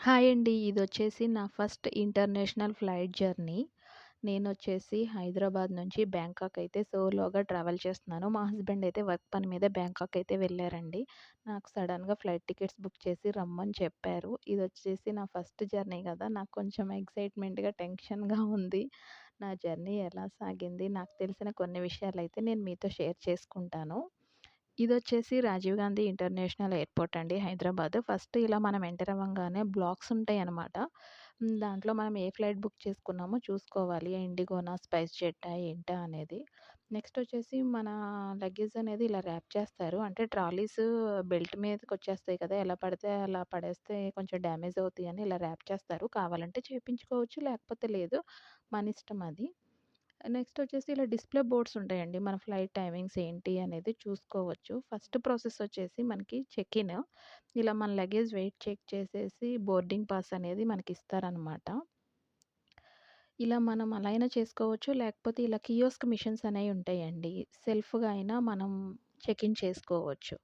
Hi అండి. ఇదొచ్చేసి నా ఫస్ట్ ఇంటర్నేషనల్ ఫ్లైట్ జర్నీ. నేనొచ్చేసి హైదరాబాద్ నుంచి బ్యాంకాక్ అయితే సోలోగా ట్రావెల్ చేస్తున్నాను. మా హస్బెండ్ అయితే వర్క్ పని మీద బ్యాంకాక్ అయితే వెళ్లారండి. నాకు సడెన్‌గా ఫ్లైట్ టికెట్స్ బుక్ చేసి రమ్మని చెప్పారు. ఇదొచ్చేసి నా ఫస్ట్ జర్నీ గదా! నాకు కొంచెం ఎక్సైట్‌మెంట్‌గా, టెన్షన్‌గా ఉంది. నా జర్నీ ఎలా సాగింది, నాకు తెలిసిన కొన్ని విషయాలైతే నేను మీతో షేర్ చేసుకుంటాను. ఇదొచ్చేసి రాజీవ్ గాంధీ ఇంటర్నేషనల్ ఎయిర్‌పోర్ట్ అండి హైదరాబాద్. ఫస్ట్ ఇలా మనం ఎంటర్ అవ్వంగానే బ్లాక్స్ ఉంటాయనమాట. దాంట్లో మనం ఏ ఫ్లైట్ బుక్ చేసుకున్నామో చూసుకోవాలి. ఇండిగోనా, స్పైస్ జెట్టా ఏంటా అనేది. నెక్స్ట్ వచ్చేసి మన లగేజ్ అనేది ఇలా ర్యాప్ చేస్తారు. అంటే ట్రాలీస్ బెల్ట్ మీదకొచ్చేస్తాయి కదా! ఎలా పడితే అలా పడేస్తే కొంచెం డ్యామేజ్ అవుతాయని ఇలా ర్యాప్ చేస్తారు. కావాలంటే చేపించుకోవచ్చు. లేకపోతే లేదు. మన ఇష్టం అది. నెక్స్ట్ వచ్చేసి ఇలా డిస్‌ప్లే బోర్డ్స్ ఉంటాయండి. మన ఫ్లైట్ టైమింగ్స్ ఏంటి అనేది చూసుకోవచ్చు. ఫస్ట్ ప్రాసెస్ వచ్చేసి మనకి చెక్ ఇన్. ఇలా మన లగేజ్ వెయిట్ చెక్ చేసేసి బోర్డింగ్ పాస్ అనేది మనకిస్తారనమాట. ఇలా మనం అలా అయినా చేసుకోవచ్చు. లేకపోతే ఇలా కియోస్క్ మిషన్స్ అనేవి ఉంటాయండి. సెల్ఫ్‌గా అయినా మనం చెక్ ఇన్ చేసుకోవచ్చు.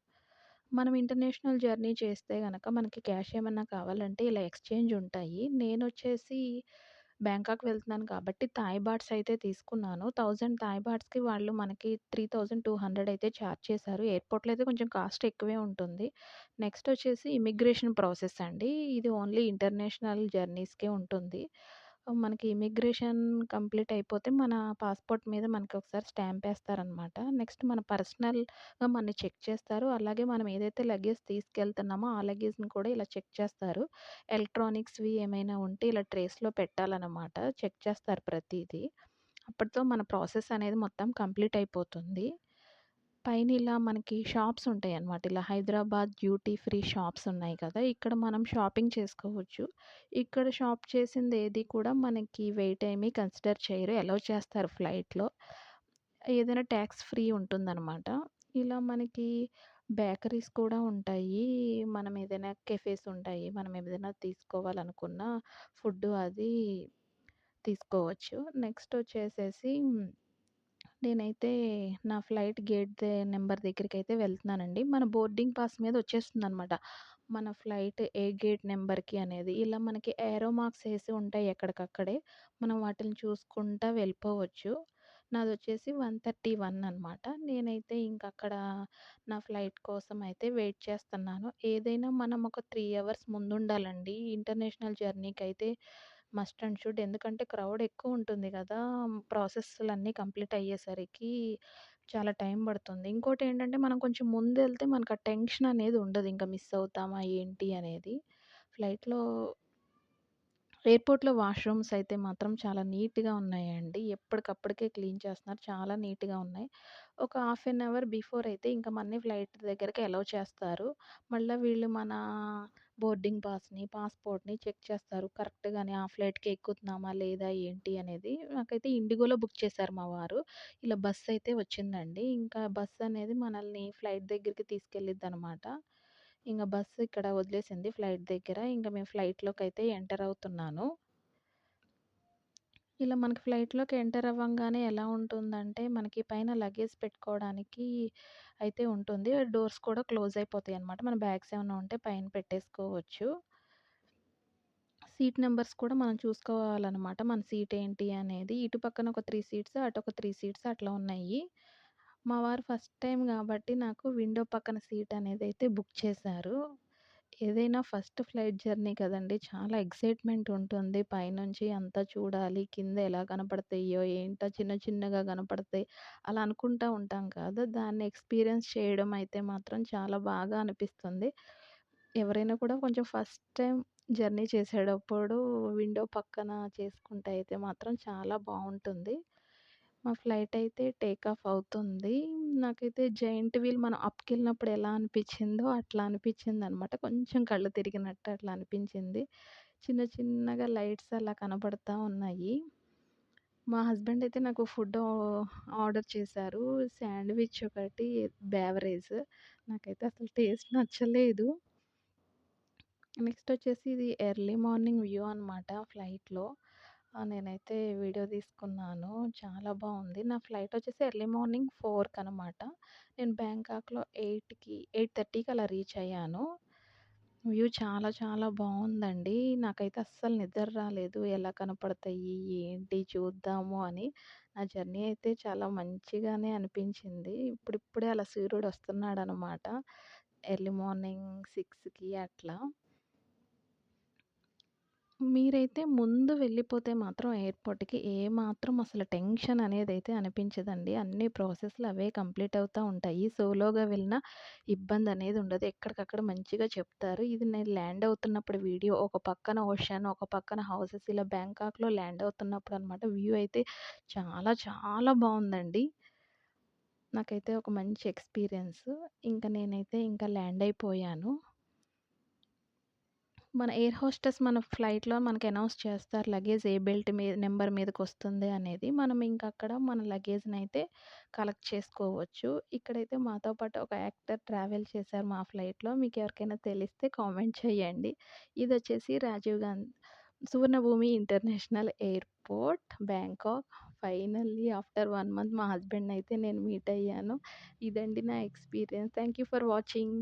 మనం ఇంటర్నేషనల్ జర్నీ చేస్తే గనక మనకి క్యాష్ ఏమన్నా కావాలంటే ఇలా ఎక్స్‌చేంజ్ ఉంటాయి. నేనొచ్చేసి బ్యాంకాక్ వెళ్తున్నాను కాబట్టి థాయ్ బాట్స్ అయితే తీసుకున్నాను. 1000 థాయ్ బాట్స్‌కి వాళ్ళు మనకి 3200 అయితే చార్జ్ చేశారు. ఎయిర్‌పోర్ట్‌లో అయితే కొంచెం కాస్ట్ ఎక్కువే ఉంటుంది. నెక్స్ట్ వచ్చేసి ఇమిగ్రేషన్ ప్రాసెస్ అండి. ఇది ఓన్లీ ఇంటర్నేషనల్ జర్నీస్‌కే ఉంటుంది. మనకి ఇమిగ్రేషన్ కంప్లీట్ అయిపోతే మన పాస్‌పోర్ట్ మీద మనకి ఒకసారి స్టాంప్ ఏస్తారనమాట. నెక్స్ట్ మన పర్సనల్‌గా మనని చెక్ చేస్తారు. అలాగే మనం ఏదైతే లగేజ్ తీసుకెళ్తున్నామో ఆ లగేజ్‌ని కూడా ఇలా చెక్ చేస్తారు. ఎలక్ట్రానిక్స్‌వి ఏమైనా ఉంటే ఇలా ట్రేస్‌లో పెట్టాలనమాట. చెక్ చేస్తారు ప్రతీదీ. అప్పటితో మన ప్రాసెస్ అనేది మొత్తం కంప్లీట్ అయిపోతుంది. పైన ఇలా మనకి షాప్స్ ఉంటాయన్నమాట. ఇలా హైదరాబాద్ డ్యూటీ ఫ్రీ షాప్స్ ఉన్నాయి కదా! ఇక్కడ మనం షాపింగ్ చేసుకోవచ్చు. ఇక్కడ షాప్ చేసిందేది కూడా మనకి వెయిట్ ఏమి కన్సిడర్ చేయరు. అలౌ చేస్తారు ఫ్లైట్‌లో. ఏదైనా టాక్స్ ఫ్రీ ఉంటుందనమాట. ఇలా మనకి బేకరీస్ కూడా ఉంటాయి. మనం ఏదైనా కెఫేస్ ఉంటాయి. మనం ఏదైనా తీసుకోవాలనుకున్న ఫుడ్డు అది తీసుకోవచ్చు. నెక్స్ట్ వచ్చేసేసి నేనైతే నా ఫ్లైట్ నంబర్ దగ్గరికైతే వెళ్తున్నానండి. మన బోర్డింగ్ పాస్ మీద వచ్చేస్తుందనమాట. మన ఫ్లైట్ ఏ గేట్ నంబర్‌కి అనేది. ఇలా మనకి ఏరో మార్క్స్ ఏసి ఉంటాయి ఎక్కడికక్కడే. మనం వాటిల్ని చూసుకుంటా వెళ్ళిపోవచ్చు. నాదొచ్చేసి 131 అనమాట. నేనైతే ఇంకక్కడ నా ఫ్లైట్ కోసం అయితే వెయిట్ చేస్తున్నాను. ఏదైనా మనం ఒక 3 అవర్స్ ముందుండాలండి. ఇంటర్నేషనల్ జర్నీకైతే మస్ట్ అండ్ షుడ్. ఎందుకంటే క్రౌడ్ ఎక్కువుంటుంది గదా! ప్రాసెస్‌లన్నీ కంప్లీట్ అయ్యేసరికి చాలా టైం పడుతుంది. ఇంకోటేంటంటే మనం కొంచెం ముందెళ్తే మనకు ఆ టెన్షన్ అనేది ఉండదు. ఇంక మిస్ అవుతామా ఏంటి అనేది. ఫ్లైట్‌లో ఎయిర్‌పోర్ట్‌లో వాష్‌రూమ్స్ అయితే మాత్రం చాలా నీట్‌గా ఉన్నాయండి. ఎప్పటికప్పటికే క్లీన్ చేస్తున్నారు. చాలా నీట్‌గా ఉన్నాయి. ఒక హాఫ్ ఎన్ అవర్ బిఫోర్ అయితే ఇంక మనని ఫ్లైట్ దగ్గరికి అలౌ చేస్తారు. మళ్ళా వీళ్ళు మన బోర్డింగ్ పాస్‌ని, పాస్‌పోర్ట్‌ని చెక్ చేస్తారు. కరెక్ట్‌గానే ఆ ఫ్లైట్‌కే ఎక్కుతున్నామా లేదా ఏంటి అనేది. నాకైతే ఇండిగోలో బుక్ చేశారు మా వారు. ఇలా బస్ అయితే వచ్చిందండి. ఇంకా బస్ అనేది మనల్ని ఫ్లైట్ దగ్గరికి తీసుకెళ్ళిద్దనమాట. ఇంగ బస్సు ఇక్కడ వదిలేసింది ఫ్లైట్ దగ్గర. ఇంక మేము ఫ్లైట్‌లోకైతే ఎంటర్ అవుతున్నాను. ఇలా మనకి ఫ్లైట్‌లోకి ఎంటర్ అవ్వంగానే ఎలా ఉంటుందంటే, మనకి పైన లగేజ్ పెట్టుకోవడానికి అయితే ఉంటుంది. డోర్స్ కూడా క్లోజ్ అయిపోతాయన్నమాట. మన బ్యాగ్స్ ఏమన్నా ఉంటే పైన పెట్టేసుకోవచ్చు. సీట్ నంబర్స్ కూడా మనం చూసుకోవాలనమాట. మన సీట్ ఏంటి అనేది. ఇటు పక్కన ఒక 3 సీట్స్, అటొక 3 సీట్స్ అట్లా ఉన్నాయి. మా వారు ఫస్ట్ టైమ్ గాబట్టి నాకు విండో పక్కన సీట్ అనేదైతే బుక్ చేశారు. ఏదైనా ఫస్ట్ ఫ్లైట్ జర్నీ కదండీ! చాలా ఎక్సైట్‌మెంట్ ఉంటుంది. పైనుంచి అంతా చూడాలి. కింద ఎలా కనపడతాయో, ఏంటో చిన్న చిన్నగా కనపడతాయి. అలా అనుకుంటా ఉంటాం కదా! దాన్ని ఎక్స్‌పీరియన్స్ చేయడం అయితే మాత్రం చాలా బాగా అనిపిస్తుంది. ఎవరైనా కూడా కొంచెం ఫస్ట్ టైమ్ జర్నీ చేసేటప్పుడు విండో పక్కన చేసుకుంటే అయితే మాత్రం చాలా బావుంటుంది. మా ఫ్లైట్ అయితే టేక్ ఆఫ్ అవుతుంది. నాకైతే జెయింట్ వీల్ మనం అప్‌కెళ్ళినప్పుడు ఎలా అనిపిచ్చిందో అట్లా అనిపిచ్చిందనమాట. కొంచెం కళ్ళు తిరిగినట్టు అట్లా అనిపించింది. చిన్న చిన్నగా లైట్స్ అలా కనపడతా ఉన్నాయి. మా హస్బెండ్ అయితే నాకు ఫుడ్ ఆర్డర్ చేశారు. శాండ్‌విచ్ ఒకటి, బేవరేజ్. నాకైతే అసలు టేస్ట్ నచ్చలేదు. నెక్స్ట్ వచ్చేసి ఇది ఎర్లీ మార్నింగ్ వ్యూ అనమాట ఫ్లైట్‌లో. నేనైతే వీడియో తీసుకున్నాను. చాలా బావుంది. నా ఫ్లైట్ వచ్చేసి ఎర్లీ మార్నింగ్ 4:00 నేను బ్యాంకాక్‌లో 8:30కి అలా రీచ్ అయ్యాను. వ్యూ చాలా చాలా బావుందండి. నాకైతే అస్సలు నిద్ర రాలేదు. ఎలా కనపడతాయి? ఏంటి? చూద్దాము అని. నా జర్నీ అయితే చాలా మంచిగానే అనిపించింది. ఇప్పుడిప్పుడే అలా సూర్యుడొస్తున్నాడనమాట. ఎర్లీ మార్నింగ్ 6కి అట్లా. మీరైతే ముందు వెళ్ళిపోతే మాత్రం ఎయిర్‌పోర్ట్‌కి ఏమాత్రం అసలు టెన్షన్ అనేదైతే అనిపించదండి. అన్ని ప్రాసెస్‌లు అవే కంప్లీట్ అవుతా ఉంటాయి. సోలోగా వెళ్ళినా ఇబ్బందనేది ఉండదు. ఎక్కడికక్కడ మంచిగా చెప్తారు. ఇది నేను ల్యాండ్ అవుతున్నప్పుడు వీడియో ఒక పక్కన ఓషన్, ఒక పక్కన హౌసెస్ ఇలా బ్యాంకాక్‌లో ల్యాండ్ అవుతున్నప్పుడనమాట వ్యూ అయితే చాలా చాలా బావుందండి. నాకైతే ఒక మంచి ఎక్స్‌పీరియన్స్. ఇంక నేనైతే ఇంకా ల్యాండ్ అయిపోయాను. మన ఎయిర్ హోస్టెస్ మన ఫ్లైట్‌లో మనకి అనౌన్స్ చేస్తారు. లగేజ్ ఏ బెల్ట్ నంబర్ మీదకొస్తుంది అనేది. మనం ఇంక అక్కడ మన లగేజ్‌నైతే కలెక్ట్ చేసుకోవచ్చు. ఇక్కడైతే మాతో పాటు ఒక యాక్టర్ ట్రావెల్ చేశారు మా ఫ్లైట్‌లో. మీకెవరికైనా తెలిస్తే కామెంట్ చేయండి. ఇదొచ్చేసి Suvarnabhumi international airport Bangkok. Finally after 1 month మా హస్బెండ్‌నయితే నేను మీట్ అయ్యాను. ఇదండి నా experience. Thank you for watching.